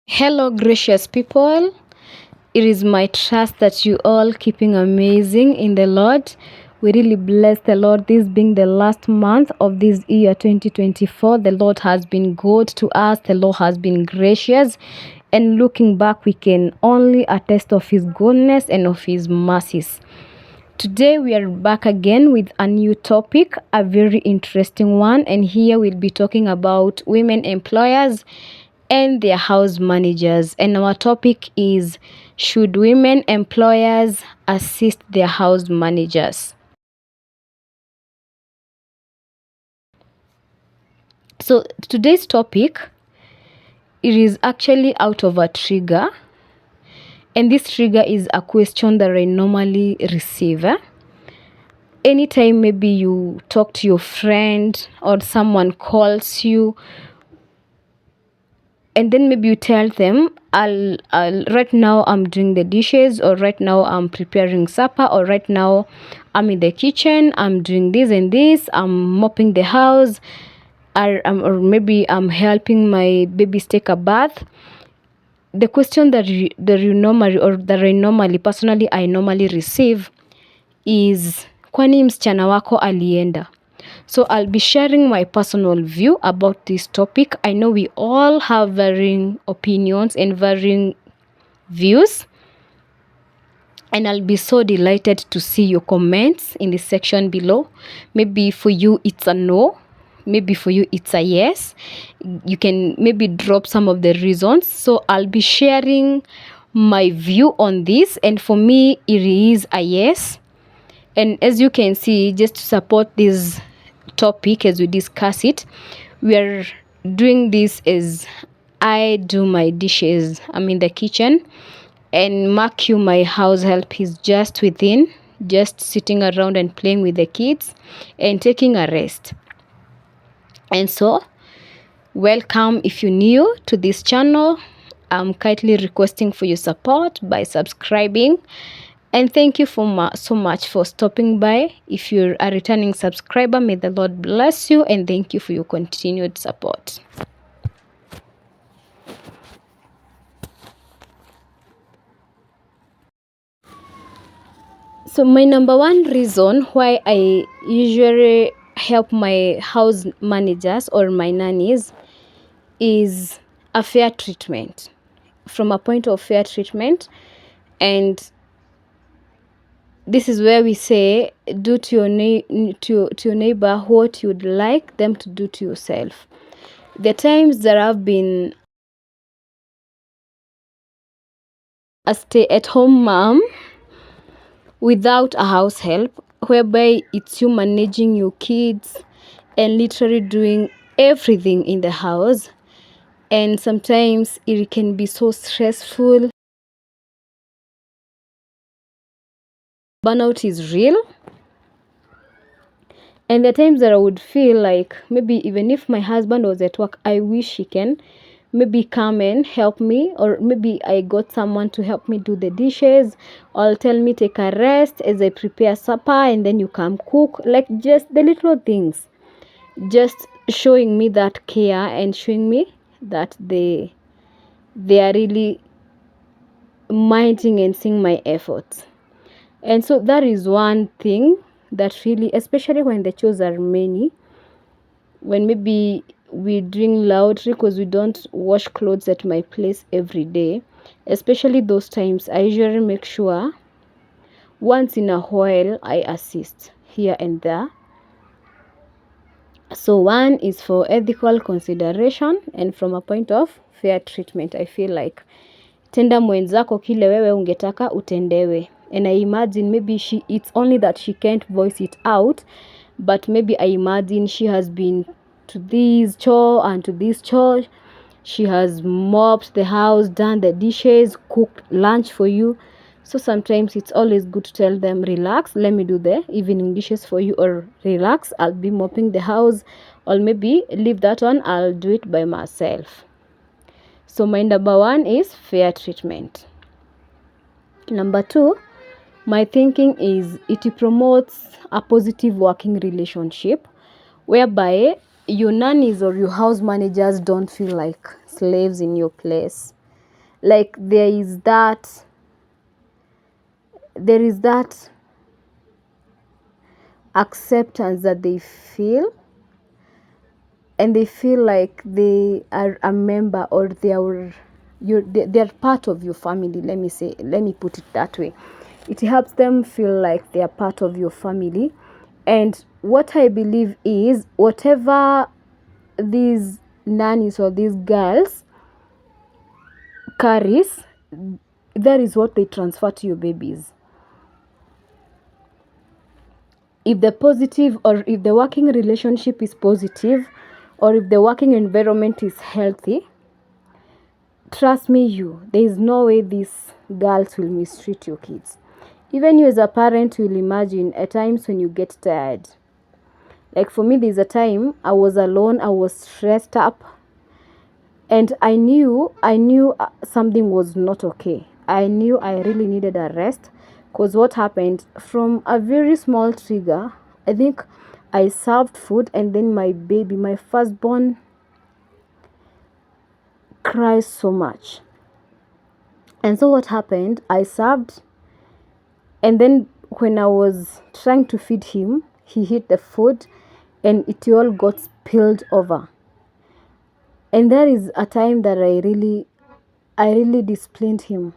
Hello, gracious people. It is my trust that you all keeping amazing in the Lord. We really bless the Lord. This being the last month of this year 2024, the Lord has been good to us. The Lord has been gracious. And looking back, we can only attest of His goodness and of His mercies. Today we are back again with a new topic, a very interesting one, and here we'll be talking about women employers and their house managers. And our topic is, should women employers assist their house managers? So today's topic, it is actually out of a trigger, and this trigger is a question that I normally receive. Anytime maybe you talk to your friend or someone calls you, and then maybe you tell them, I'll right now I'm doing the dishes, or right now I'm preparing supper, or right now I'm in the kitchen, I'm doing this and this, I'm mopping the house, or maybe I'm helping my babies take a bath. The question that you normally, or that I normally receive is, kwani msichana wako alienda? So I'll be sharing my personal view about this topic. I know we all have varying opinions and varying views, and I'll be so delighted to see your comments in the section below. Maybe for you it's a no, maybe for you it's a yes. You can maybe drop some of the reasons. So I'll be sharing my view on this, and for me it is a yes. And as you can see, just to support this topic as we discuss it, we are doing this as I do my dishes. I'm in the kitchen, and mark you, my house help is just within, just sitting around and playing with the kids and taking a rest. And so, welcome if you're new to this channel. I'm kindly requesting for your support by subscribing. And thank you so much for stopping by. If you're a returning subscriber, may the Lord bless you, and thank you for your continued support. So my number one reason why I usually help my house managers or my nannies is a fair treatment. From a point of fair treatment, and this is where we say, do to your neighbor what you'd like them to do to yourself. The times that I've been a stay-at-home mom without a house help, whereby it's you managing your kids and literally doing everything in the house, and sometimes it can be so stressful. Burnout is real. And the times that I would feel like, maybe even if my husband was at work, I wish he can maybe come and help me, or maybe I got someone to help me do the dishes, or tell me take a rest as I prepare supper, and then you come cook. Like, just the little things, just showing me that care and showing me that they are really minding and seeing my efforts. And so that is one thing that really, especially when the chores are many, when maybe we drink laundry because we don't wash clothes at my place every day, especially those times, I usually make sure once in a while I assist here and there. So one is for ethical consideration, and from a point of fair treatment. I feel like, tenda mwenzako kile wewe ungetaka utendewe. And I imagine maybe it's only that she can't voice it out, but maybe I imagine she has been to this chore and to this chore. She has mopped the house, done the dishes, cooked lunch for you. So sometimes it's always good to tell them, relax, let me do the evening dishes for you, or relax, I'll be mopping the house, or maybe leave that one, I'll do it by myself. So my number one is fair treatment. Number two, my thinking is it promotes a positive working relationship, whereby your nannies or your house managers don't feel like slaves in your place. Like there is that acceptance that they feel, and they feel like they are a member, or they're part of your family. Let me put it that way. It helps them feel like they are part of your family. And what I believe is, whatever these nannies or these girls carries, that is what they transfer to your babies. If the positive, or if the working relationship is positive, or if the working environment is healthy, trust me, there is no way these girls will mistreat your kids. Even you as a parent will imagine at times when you get tired. Like for me, there's a time I was alone, I was stressed up, and I knew something was not okay. I knew I really needed a rest, because what happened, from a very small trigger, I think I served food, and then my baby, my firstborn, cries so much. And so what happened, I served, and then when I was trying to feed him, he hit the food and it all got spilled over. And that is a time that I really disciplined him.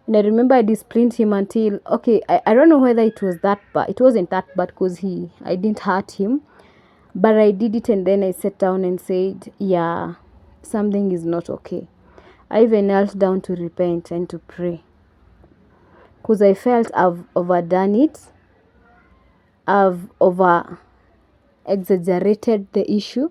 And I remember I disciplined him until, okay, I don't know whether it was that bad. It wasn't that bad, because I didn't hurt him. But I did it, and then I sat down and said, yeah, something is not okay. I even knelt down to repent and to pray, because I felt I've overdone it. I've over exaggerated the issue,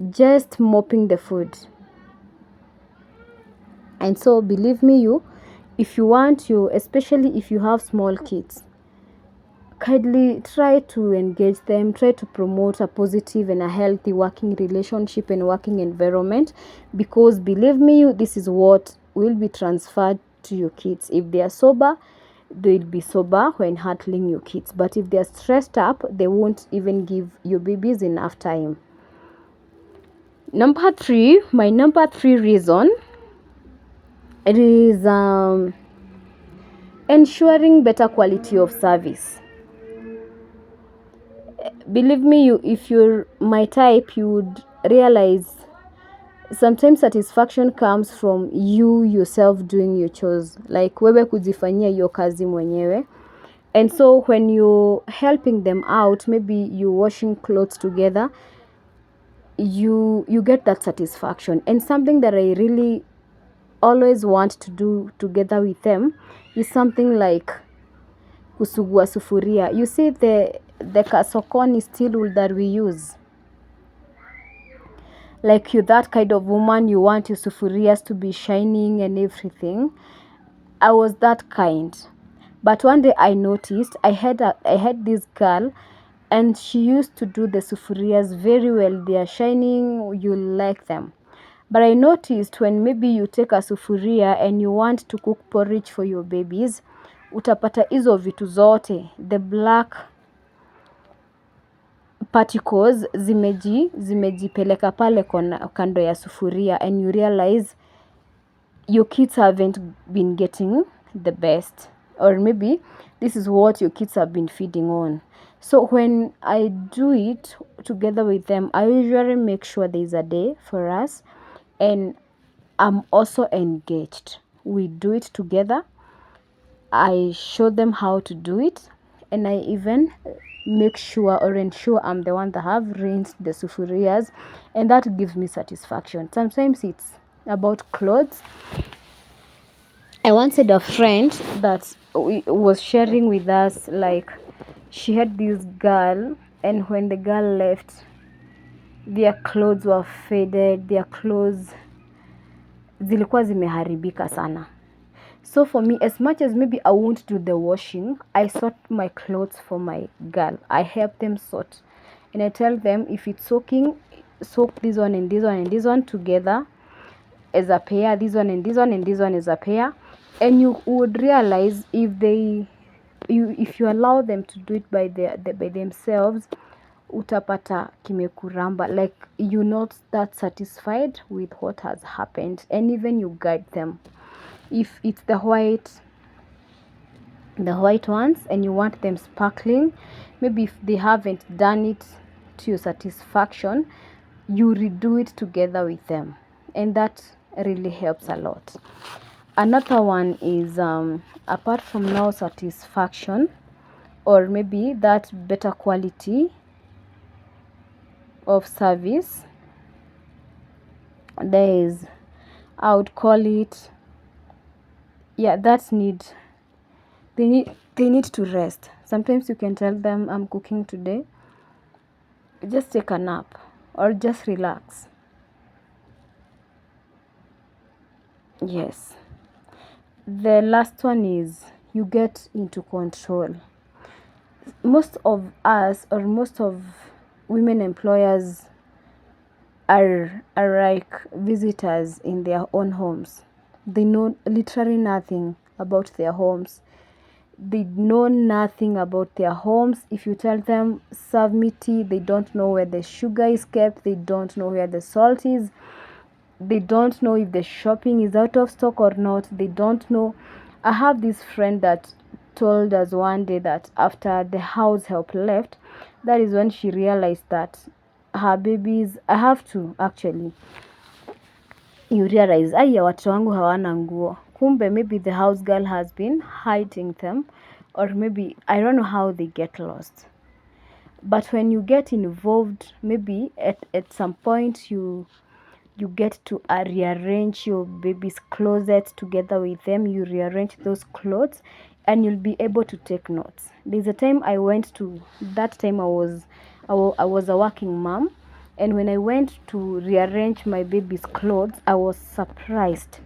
just mopping the food. And so believe me, if you want, especially if you have small kids, kindly try to engage them, try to promote a positive and a healthy working relationship and working environment, because believe me, this is what will be transferred to your kids. If they are sober, they'll be sober when handling your kids. But if they're stressed up, they won't even give your babies enough time. My number three reason, it is ensuring better quality of service. Believe me, if you're my type, you would realize sometimes satisfaction comes from you yourself doing your chores, like wewe kujifanyia hiyo kazi mwenyewe. And so when you're helping them out, maybe you washing clothes together, you get that satisfaction. And something that I really always want to do together with them is something like kusugua sufuria. You see the kasokoni steel that we use. Like you're that kind of woman, you want your sufurias to be shining and everything. I was that kind. But one day I noticed I had this girl, and she used to do the sufurias very well. They are shining, you like them. But I noticed when maybe you take a sufuria and you want to cook porridge for your babies, utapata hizo vitu zote, the black particles zimejipeleka pale kando ya sufuria, and you realize your kids haven't been getting the best, or maybe this is what your kids have been feeding on. So when I do it together with them, I usually make sure there's a day for us, and I'm also engaged. We do it together. I show them how to do it, and I even make sure or ensure I'm the one that have rinsed the sufurias, and that gives me satisfaction. Sometimes it's about clothes. I once had a friend that was sharing with us, like she had this girl, and when the girl left, their clothes were faded, their clothes zilikuwa zimeharibika sana. So for me, as much as maybe I won't do the washing, I sort my clothes for my girl. I help them sort. And I tell them, if it's soaking, soak this one and this one and this one together as a pair, this one and this one and this one as a pair. And you would realize if you allow them to do it by themselves, utapata kimekuramba, like you're not that satisfied with what has happened. And even you guide them, if it's the white ones and you want them sparkling, maybe if they haven't done it to your satisfaction, you redo it together with them, and that really helps a lot. Another one is apart from now satisfaction, or maybe that better quality of service, there is, I would call it, yeah, that need, they need to rest. Sometimes you can tell them, I'm cooking today, just take a nap or just relax. Yes. The last one is you get into control. Most of us, or most of women employers, are like visitors in their own homes. They know literally nothing about their homes. They know nothing about their homes. If you tell them serve me tea, they don't know where the sugar is kept, they don't know where the salt is, they don't know if the shopping is out of stock or not, they don't know. I have this friend that told us one day that after the house help left, that is when she realized that her babies, I have to actually, you realize, aya, watoto wangu hawana nguo, kumbe maybe the house girl has been hiding them, or maybe I don't know how they get lost. But when you get involved, maybe at some point you get to rearrange your baby's closet together with them. You rearrange those clothes and you'll be able to take notes. There's a time I went to, that time I was a working mom, and when I went to rearrange my baby's clothes, I was surprised.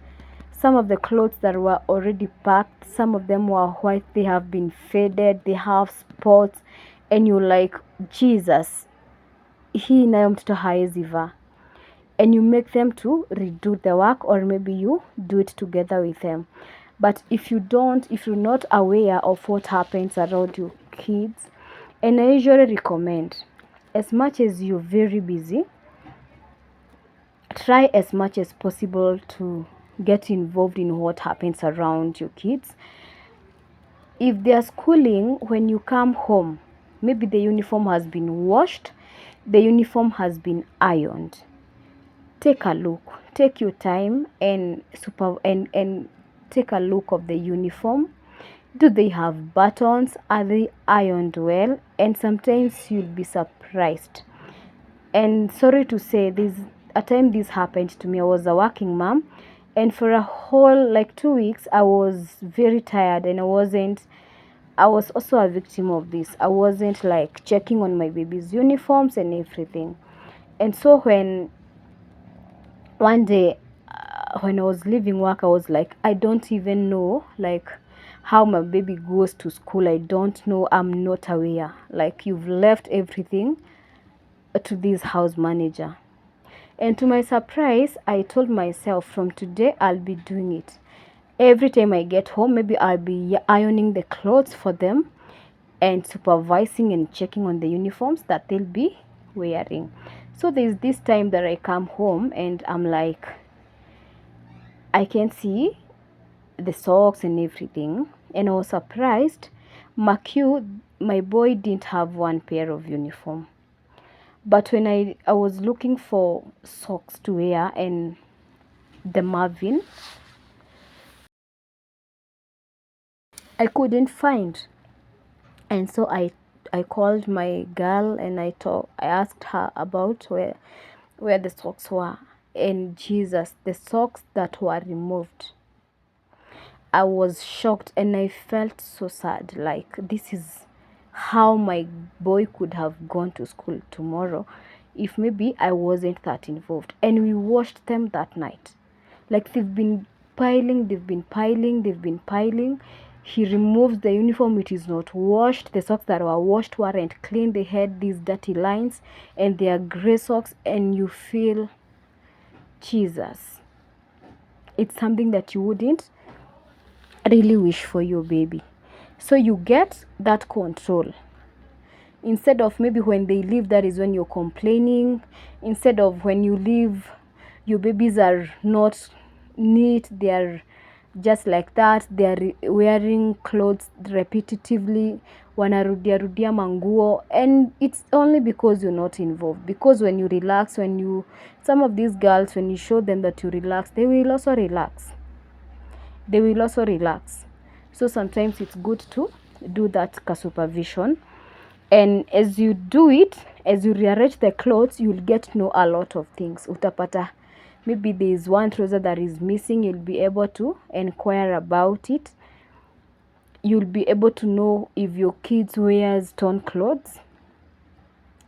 Some of the clothes that were already packed, some of them were white, they have been faded, they have spots, and you're like, Jesus, hii nayo mtoto haezi vaa. And you make them to redo the work, or maybe you do it together with them. But if you're not aware of what happens around your kids, and I usually recommend, as much as you're very busy, try as much as possible to get involved in what happens around your kids. If they're schooling, when you come home, maybe the uniform has been washed, the uniform has been ironed. Take a look, take your time and take a look of the uniform. Do they have buttons? Are they ironed well? And sometimes you'll be surprised. And sorry to say, this a time this happened to me. I was a working mom, and for a whole like 2 weeks I was very tired, and I was also a victim of this. I wasn't like checking on my baby's uniforms and everything. And so when one day, when I was leaving work, I was like, I don't even know like how my baby goes to school. I don't know, I'm not aware. Like, you've left everything to this house manager. And to my surprise, I told myself, from today I'll be doing it. Every time I get home, maybe I'll be ironing the clothes for them and supervising and checking on the uniforms that they'll be wearing. So there's this time that I come home and I'm like, I can see the socks and everything, and I was surprised. My boy didn't have one pair of uniform. But when I was looking for socks to wear and the Marvin, I couldn't find. And so I called my girl and I asked her about where the socks were. And Jesus, the socks that were removed, I was shocked and I felt so sad. Like, this is how my boy could have gone to school tomorrow if maybe I wasn't that involved. And we washed them that night. Like, they've been piling, they've been piling, they've been piling. He removes the uniform, it is not washed. The socks that were washed weren't clean. They had these dirty lines and they are gray socks, and you feel, Jesus, it's something that you wouldn't really wish for your baby. So you get that control. Instead of maybe when they leave, that is when you're complaining. Instead of when you leave, your babies are not neat, they are just like that, they are wearing clothes repetitively, wanarudia manguo, and it's only because you're not involved. Because when you relax, some of these girls, when you show them that you relax, they will also relax. So sometimes it's good to do that supervision. And as you do it, as you rearrange the clothes, you'll get to know a lot of things. Utapata, maybe there is one trouser that is missing, you'll be able to inquire about it. You'll be able to know if your kids wears torn clothes,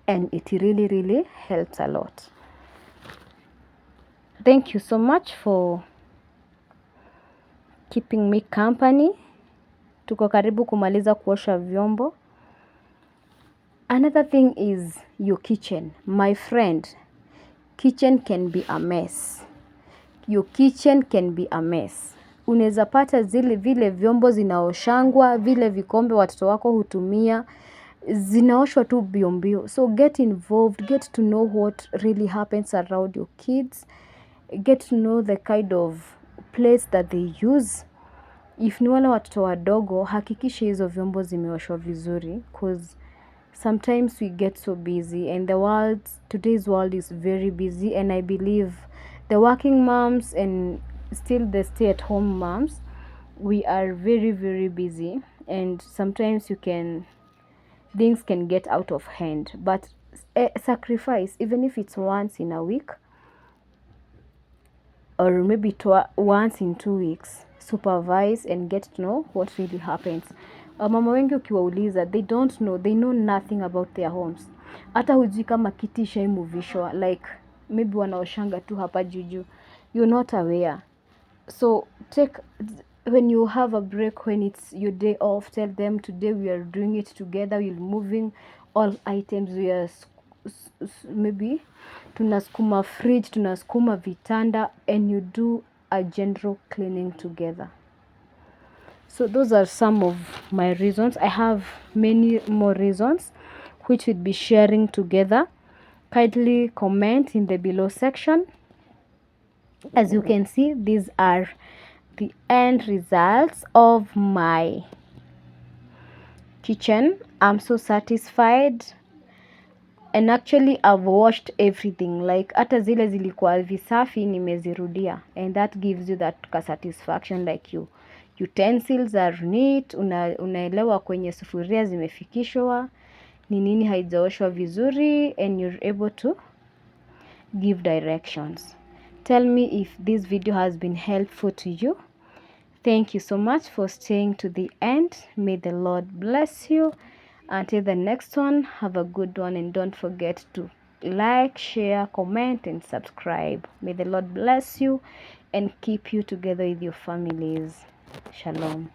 and it really helps a lot. Thank you so much for keeping me company. Tuko karibu kumaliza kuosha vyombo. Another thing is your kitchen. My friend, kitchen can be a mess. Your kitchen can be a mess. Unaweza pata vile vyombo zinaoshangwa, vile vikombe watoto wako hutumia, zinaoshwa tu mbio. So get involved, get to know what really happens around your kids, get to know the kind of place that they use. If ni wale watoto wadogo, hakikisha hizo vyombo zimeoshwa vizuri, because sometimes we get so busy, and today's world is very busy, and I believe the working moms and still the stay-at-home moms, we are very busy, and sometimes things can get out of hand. But sacrifice, even if it's once in a week or maybe once in 2 weeks, supervise and get to know what really happens. Mama wengi ukiwauliza, they don't know, they know nothing about their homes. Hata hujui kama kiti ishaimuvishwa, like maybe wanaoshanga tu hapa juju, you're not aware. So when you have a break, when it's your day off, tell them today we are doing it together, we're moving all items, we are maybe tunasukuma fridge, tunasukuma vitanda, and you do a general cleaning together. So those are some of my reasons. I have many more reasons which we'll be sharing together. Kindly comment in the below section. As you can see, these are the end results of my kitchen. I'm so satisfied, and actually I've washed everything, like hata zile zilikuwa visafi nimezirudia, and that gives you that satisfaction, like utensils are neat, unaelewa kwenye sufuria zimefikishwa, ni nini haijaoshwa vizuri, and you're able to give directions. Tell me if this video has been helpful to you. Thank you so much for staying to the end. May the Lord bless you. Until the next one, have a good one, and don't forget to like, share, comment, and subscribe. May the Lord bless you and keep you together with your families. Shalom.